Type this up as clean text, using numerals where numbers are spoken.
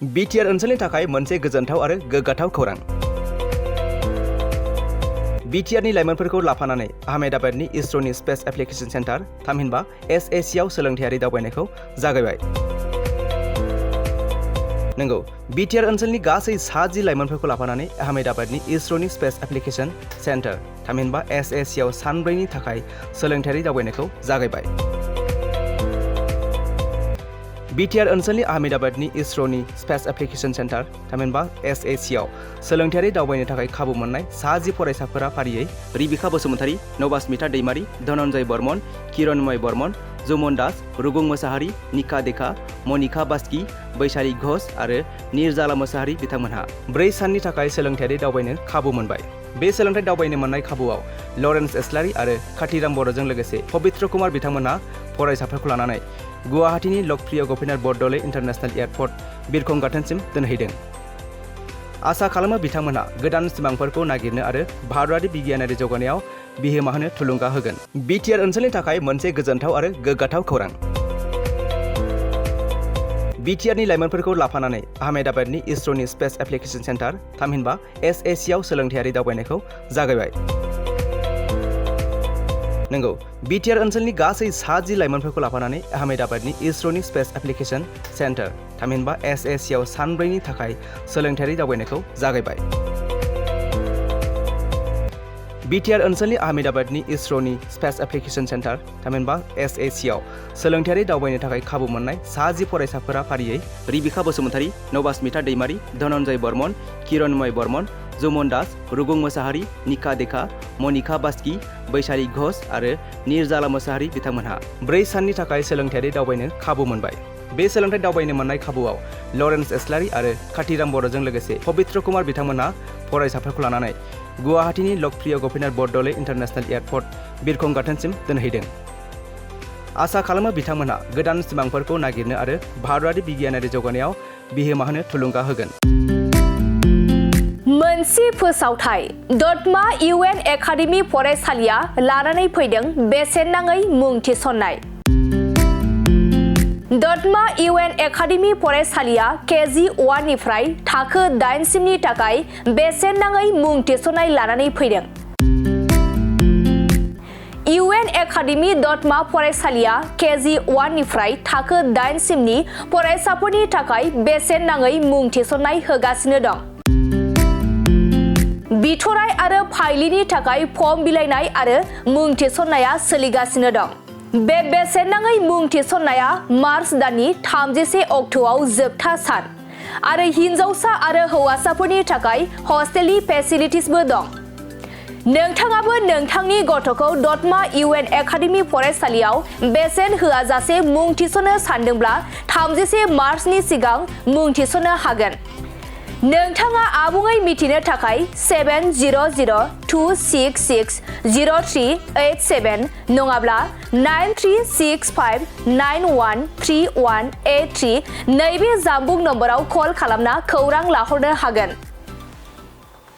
Btr ओनसोलनि थाखाय मोनसे गोजोनथाव आरो गोग्गाथाव खौरां। Btr नि लाइमोनफोरखौ लाफानानै आहमेदाबादनि ISROनि स्पेस एप्लिकेशन सेन्टार थामहिनबा SAC आव सोलोंथायारि दावबायनायखौ जागायबाय। नंगौ, Btr ओनसोलनि गासै 7 लाइमोनफोरखौ लाफानानै आहमेदाबादनि ISROनि स्पेस एप्लिकेशन सेन्टार थामहिनबा SAC आव सानब्रैनि थाखाय सोलोंथायारि दावबायनायखौ जागायबाय। Btr ओनसोलनि आहमेदाबादनि ISROनि स्पेस एप्लिकेशन सेन्टार थामहिनबा SAC आव सोलोंथायारि दावबायनो थाखाय खाबु मोननाय 7 फरायसाफोरा फारियै रिबिका बसुमतारी, नबास्मिता दैमारी, धनन्जय बर्मन, किरणमय बर्मन, जुमन दास, रुगुं मोसाहारी, निका देखा, मनिका बास्की, बैशाली घोष आरो निर्जाला मोसाहारी बिथांमोनहा 4 साननि थाखाय सोलोंथायारि दावबायनो खाबु मोनबाय। बे सोलोंथाइ दावबायनो मोननाय खाबुआव लरेन्स इस्लारी आरो काथिराम बर'जों लोगोसे पबित्र कुमार बिथांमोनहा फरायसाफोरखौ लानानै गुवाहाटीनि लकप्रिय गपिनाथ बरदलै इन्टारनेशनेल एयारपर्ट बिरखं गाथोनसिम दोनहैदों। आसा खालामो बिथांमोनहा गोदान सिमांफोरखौ नागिरनो आरो भारतारि बिगियानारि जौगानायाव बिहोमा होनो थुलुंगा होगोन। Btr ओनसोलनि थाखाय मोनसे गोजोनथाव आरो गोग्गाथाव खौरां। Btr नि लाइमोनफोरखौ लाफानानै आहमेदाबादनि ISROनि स्पेस एप्लिकेशन सेन्टार थामहिनबा SAC आव सोलोंथायारि दावबायनायखौ जागायबाय। नंगौ, Btr ओनसोलनि गासै 7 लाइमोनफोरखौ लाफानानै आहमेदाबादनि ISROनि स्पेस एप्लिकेशन सेन्टार थामहिनबा SAC आव सानब्रैनि थाखाय सोलोंथायारि दावबायनायखौ जागायबाय। Btr ओनसोलनि आहमेदाबादनि ISROनि स्पेस एप्लिकेशन सेन्टार थामहिनबा SAC आव सोलोंथायारि दावबायनो थाखाय खाबु मोननाय 7 फरायसाफोरा फारियै रिबिका बसुमतारी, नबास्मिता दैमारी, धनन्जय बर्मन, किरणमय बर्मन, जुमन दास, रुगुं मोसाहारी, निका देखा, मनिका बास्की, बैशाली घोष आरो निर्जाला मोसाहारी बिथांमोनहा 4 साननि थाखाय सोलोंथायारि दावबायनो खाबु मोनबाय। बे सोलोंथाइ दावबायनो मोननाय खाबुआव लरेन्स इस्लारी आरो काथिराम बर'जों लोगोसे पबित्र कुमार बिथांमोनहा फरायसाफोरखौ लानानै गुवाहाटीनि लकप्रिय गपिनाथ बरदलै इन्टारनेशनेल एयारपर्ट बिरखं गाथोनसिम दोनहैदों। आसा खालामो बिथांमोनहा गोदान सिमांफोरखौ नागिरनो आरो भारतारि बिगियानारि जौगानायाव बिहोमा होनो थुलुंगा होगोन। मोनसे फोसावथाय दतमा UN एकाडेमि फरायसालिया लानानै फैदों बेसेन नाङै मुं थिसननाय। दतमा UN एकाडेमि फरायसालिया KG 1 निफ्राय थाखो 8 सिमनि थाखाय बेसेन नाङै मुं थिसननाय लानानै फैदों। UN एकाडेमि दतमा फरायसालिया KG 1 निफ्राय थाखो 8 सिमनि फरायसाफोरनि थाखाय बेसेन नाङै मुं थिसननाय होगासिनो दं। बिथराय आरो फाइलिनि थाखाय फर्म बिलाइनाय आरो मुं थिसननाया सोलिगासिनो दं। बे बेसेन नाङै मुं थिसननाया मार्च दाननि 31 अक्ट'आव जोबथा सान आरो हिनजावसा आरो हौवासाफोरनि थाखाय हस्टेलनि फेसिलिटिसबो दं। नोंथाङाबो नोंथांनि गथ'खौ दतमा UN एकाडेमि फरायसालियाव बेसेन होआजासे मुं थिसननो सानदोंब्ला 31 मार्चनि सिगां मुं थिसननो हागोन। नोंथाङा आबुङै मिथिनो थाखाय 700266038 नङाब्ला 9365913183 नैबे जानबुं नम्बराव कल खालामना खौरां लाहरनो हागोन।